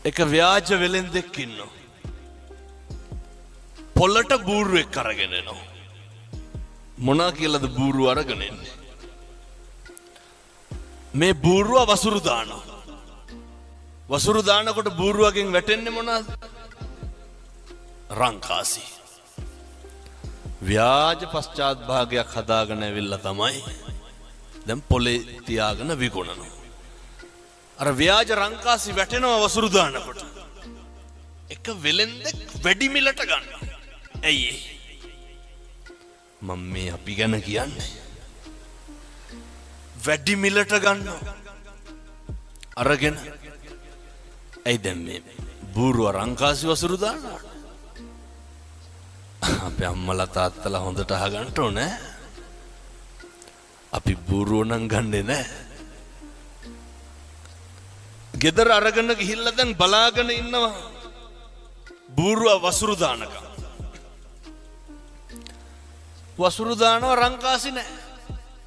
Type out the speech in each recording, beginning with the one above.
එක ව්‍යාජ වෙලෙන්දෙක් ඉන්නවා. පොල්ලට බූරුවෙක් අරගෙන එනවා. මොනා කියලාද බූරුව අරගෙන එන්නේ? මේ බූරුව වසුරු දානවා. වසුරු දානකොට බූරුවගෙන් වැටෙන්නේ මොනවාද? රංකාසි. ව්‍යාජ පශ්චාත් භාගයක් හදාගෙන ඇවිල්ලා තමයි දැන් පොලේ තියාගෙන විකුණනවා. අර ව්‍යාජ රංකාසි වැටෙනවා වසුරු දානකොට. එක වෙලෙන්දෙක් වැඩි මිලට ගන්නවා. ඇයි මම මේ අපි ගැන කියන්නේ? වැඩි මිලට ගන්නවා. අරගෙන ඇයි දැන් මේ බූරුව රංකාසි වසුරු දානවා? අපේ අම්මලා තාත්තලා හොඳට අහගන්න ඕනේ. අපි බූරුව නම් ගන්නෙ නෑ. ගෙදර අරගෙන ගිහිල්ලා දැන් බලාගෙන ඉන්නවා බූරුව වසුරු දානකම්. වසුරු දානවා රංකාසි නෑ.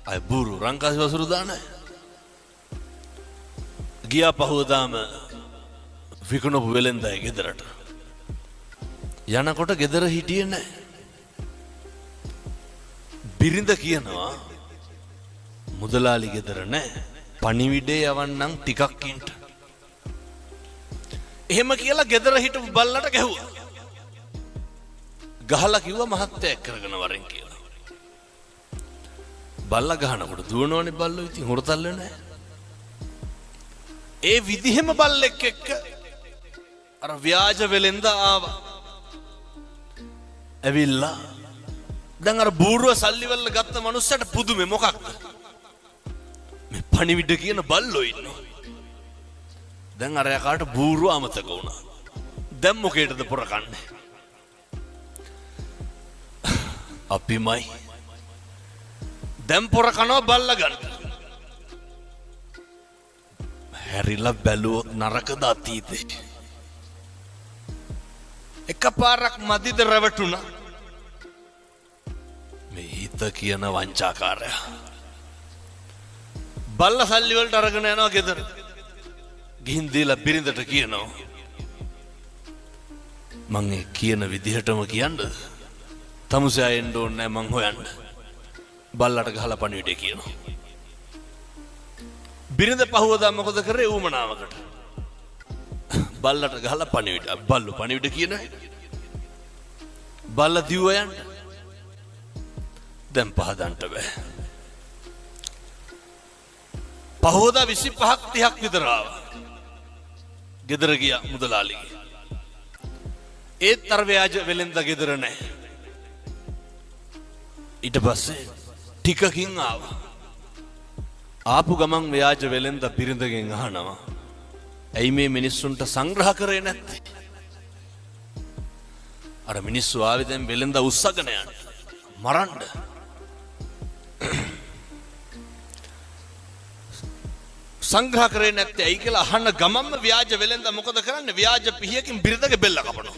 අය බූරුව රංකාසි වසුරු දානයි. ගියා පහුවදාම විකුණපු වෙලෙන්දයි ගෙදරට. යනකොට ගෙදර හිටියේ නෑ. බිරිඳ කියනවා මුදලාලි ගෙදර නෑ. පණිවිඩේ යවන්නම් ටිකක් ඉන්න. එහෙම කියලා ගෙදර හිටපු බල්ලට ගැහුවා. ගහලා කිව්වා මහත්තයා එක් කරගෙන වරෙන් කියලා. බල්ලා ගහනකොට දුවනවනේ බල්ලෝ. ඉතින් හොරතල් වෙන්නේ නැහැ. ඒ විදිහෙම බල්ලෙක් එක්ක අර ව්‍යාජ වෙලෙන්ද ආවා. ඇවිල්ලා දැන් අර බූරුව සල්ලි වල ගත්ත මනුස්සයට පුදුමේ මොකක්ද? මේ පණිවිඩ කියන බල්ලෝ ඉන්නවා. දැන් අර යකාට බූරුව අමතක වුණා. දැන් මොකේටද පොර කන්නේ? අපිමයි. දැන් පොර කනවා බල්ලා ගන්න. හැරිලා බැලුවොත් නරකද අතීතේ. එකපාරක් මදිද රැවටුණා. මේ හිත කියන වංචාකාරයා. බල්ලා සල්ලි වලට අරගෙන යනවා ගෙදර. ගිහින් දීලා බිරිඳට කියනවා මං ඒ කියන විදිහටම කියන්නද? තමුසෙයා එන්න ඕනේ නැහැ මං හොයන්න. බල්ලට ගහලා පණිවිඩේ කියනවා. බිරිඳ පහුවදා මොකද කරේ? ඌමනාවකට බල්ලට ගහලා පණිවිඩ. බල්ලු පණිවිඩ කියනවා. බල්ල දිව්ව යන්න. දැන් පහදන්න බෑ. පහුවදා 25ක් 30ක් විතර ආවා. ගෙදර ගියා මුදලාලිගේ. ඒත් අර ව්‍යාජ වෙලෙන්ද ගෙදර නැහැ. ඊට පස්සේ ටිකකින් ආවා. ආපු ගමන් ව්‍යාජ වෙලෙන්ද බිරිඳගෙන් අහනවා ඇයි මේ මිනිස්සුන්ට සංග්‍රහ කරේ නැත්තේ? අර මිනිස්සු ආවේ දැන් වෙලෙන්ද උස්සගෙන යන්න මරන්න. සංග්‍රහ කරේ නැත්තේ ඇයි කියලා අහන්න ගමන්ම ව්‍යාජ වෙලෙන්ද මොකද කරන්නේ? ව්‍යාජ පිහියකින් බිරිඳගේ බෙල්ල කපනවා.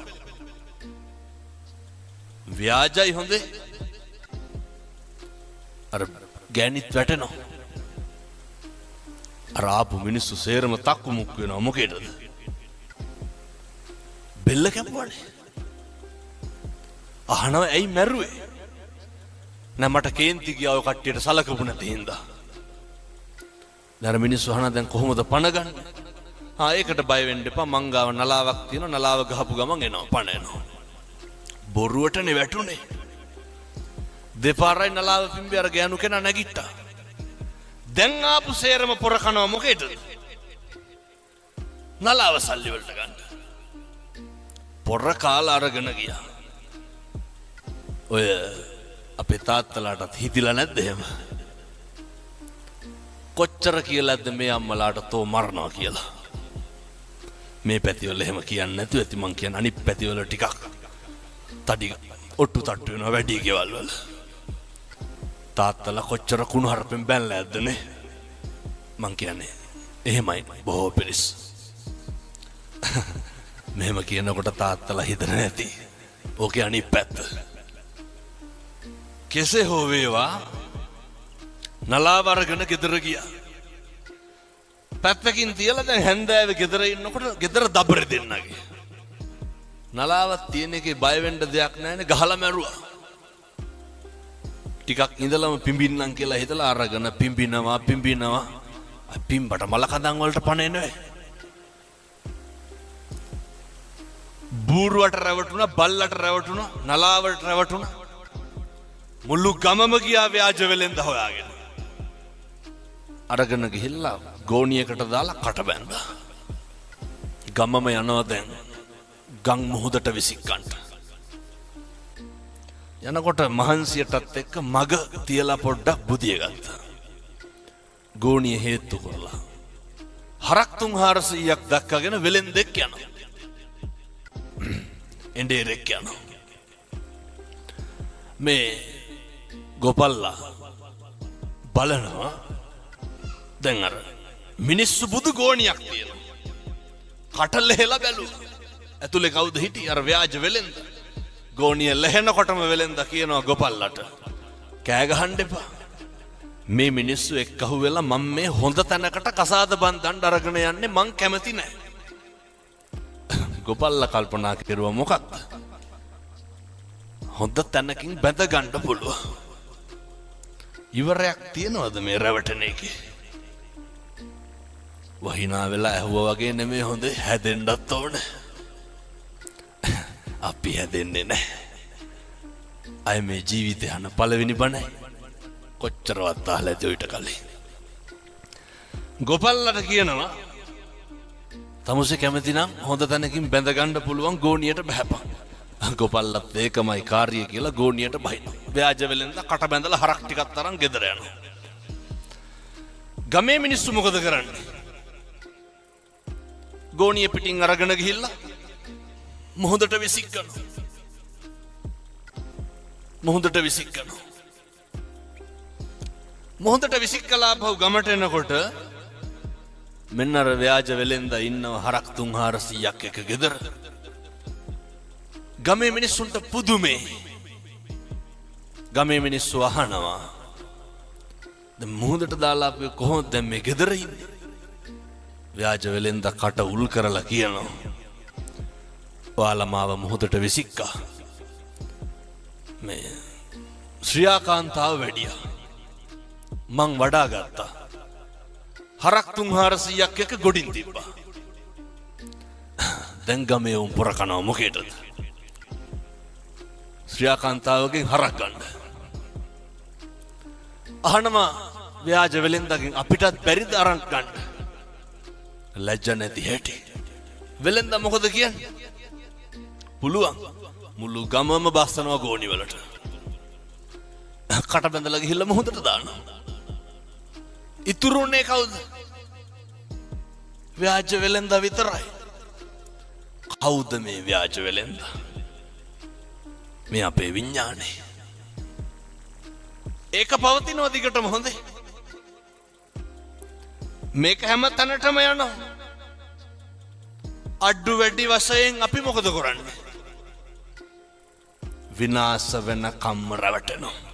ව්‍යාජයි හොඳේ. අර ගෑනිත් වැටෙනවා. අර ආපු මිනිස්සු සේරම තක්කු මුක්කු වෙනවා. මොකේද? බෙල්ල කැපුවානේ. අහනවා ඇයි මැරුවේ? නෑ මට කේන්ති ගියා ඔය කට්ටියට සලකපු නැති හින්දා. දැන් මිනිස්සු අහනවා දැන් කොහොමද පණ ගන්න? ඒකට බය වෙන්න එපා. මං ගාව නලාවක් තියෙනවා. නලාව ගහපු ගමන් එනවා පණ එනවා. බොරුවටනේ වැටුනේ. දෙපාරයි නලාව පිම්බි අර ගෑනු කෙනා නැගිට්ටා. දැන් ආපු සේරම පොර කනවා මොකේද? නලාව සල්ලි වලට ගන්න. පොර කාලා අරගෙන ගියා. ඔය අපේ තාත්තලාටත් හිතිලා නැද්ද එහෙම? කොච්චර කියලාද මේ අම්මලාට තෝ මරනවා කියලා. මේ පැතිවල එහෙම කියන්නේ නැතුව ඇති. මං කියන්නේ අනිත් පැතිවල ටිකක් තඩි ඔට්ටු තට්ටු වෙනවා වැඩි ගෙවල් වල. තාත්තලා කොච්චර කුණු හරපෙන් බැලලා ඇද්දනේ. මං කියන්නේ එහෙමයි බොහෝ පිරිස්. මෙහෙම කියනකොට තාත්තලා හිතන නැති. ඕකේ අනිත් පැත්ත. කෙසේ හෝ වේවා නලාව අරගෙන ගෙදර ගියා. පැත්තකින් තියලා දැන් හැන්දෑවේ ගෙදර ඉන්නකොට ගෙදර දබර දෙන්නගේ. නලාවක් තියෙන එකේ බය වෙන්න දෙයක් නැහැනේ ගහලා මැරුවා. ටිකක් ඉඳලම පිඹින්නම් කියලා හිතලා අරගෙන පිඹිනවා. පිඹට මල කඳන් වලට පණ එන්නේ. බූරුවට රැවටුණා, බල්ලට රැවටුණා, නලාවට රැවටුණා. මුළු ගමම ගියා ව්‍යාජ වෙලෙන්ද හොයාගෙන. අරගෙන ගිහිල්ලා ගෝණියකට දාලා කට බැන්දා. ගමම යනවා දැන් ගම් මුහුදට විසික්කන්ට. යනකොට මහන්සියටත් එක්ක මග තියලා පොඩ්ඩක් බුදිය ගත්තා. ගෝණිය හේතු කරලා හරක් 300ක් දක්කගෙන වෙලෙන් දෙක් යනවා. එඬේරෙක් යනවා. මේ ගෝපල්ලා බලනවා දැන් අර මිනිස්සු බුදු ගෝණියක් තියෙනවා. කටල හෙලා බැලුවා. ඇතුලේ කවුද හිටියේ? අර ව්‍යාජ වෙලෙන්ද. ගෝණිය ලැහෙනකොටම වෙලෙන්ද කියනවා ගෝපල්ලට කෑ ගහන්න එපා. මේ මිනිස්සු එක්කහුව වෙලා මම මේ හොඳ තැනකට කසාද බන්දන්න අරගෙන යන්නේ මං කැමති නැහැ. ගෝපල්ලා කල්පනා කරුවා මොකක්ද? හොඳ තැනකින් බැඳ ගන්න පුළුවන්. ඉවරයක් තියනවද මේ රැවටෙන එකේ? වහිනා වෙලා ඇහුවා වගේ නෙමෙයි හොඳේ හැදෙන්නත් ඕනේ. අපි හැදෙන්නේ නැහැ. අය මේ ජීවිතය යන පළවෙනි බණයි. කොච්චරවත් අහලා ඇති ඊට කලින්. ගෝපල්ලට කියනවා තමුසේ කැමති නම් හොඳ තැනකින් බැඳ ගන්න පුළුවන් ගෝණියට බහැපන්. ගෝපල්ලත් ඒකමයි කාර්යය කියලා ගෝණියට බහිනවා. ව්‍යාජ වෙලෙන්ද කට බැඳලා හරක් ටිකක් තරම් ගෙදර යනවා. ගමේ මිනිස්සු මොකද කරන්නේ? ගෝණිය පිටින් අරගෙන ගිහිල්ලා මුහුදට විසික්කනවා. මුහුදට විසික්කලා බහුව ගමට එනකොට මෙන්න අර ව්‍යාජ වෙලෙන්ද ඉන්නව හරක් 300ක් එක ගෙදර. ගමේ මිනිස්සුන්ට පුදුමේ. ගමේ මිනිස්සු අහනවා දැන් මුහුදට දාලා අපි කොහොමද දැන් මේ ගෙදර ඉන්නේ? ව්‍යාජ වෙලෙන්ද කට උල් කරලා කියනවා ඔයාලා මාව මුහුදට විසික්කා. මේ ශ්‍රියාකාන්තාව වැඩියා. මං වඩා ගත්තා. හරක් 300ක් එක ගොඩින් තිබ්බා. දැන් ගමේ උන් පොර කනවා මොකේද? ශ්‍රියාකාන්තාවගෙන් හරක් ගන්න. අහනවා ව්‍යාජ වෙලෙන්දගෙන් අපිටත් බැරිද අරන් ගන්න? ලැජ්ජ නැති හැටි. වෙලෙන්ද මොකද කියන්නේ? පුළුවන්. මුළු ගමම බස්සනවා ගෝණි වලට. කට බැඳලා ගිහිල්ලා මොහොතට දානවා. ඉතුරුනේ කවුද? ව්‍යාජ වෙලෙන්ද විතරයි. කවුද මේ ව්‍යාජ වෙලෙන්ද? මේ අපේ විඥානේ. ඒක පවතිනවා දිගටම හොඳේ. මේක හැම තැනටම යනවා. අඩු වැඩි වශයෙන් අපි මොකද කරන්නේ? විනාශ වෙන කම්ම රැවටෙනවා.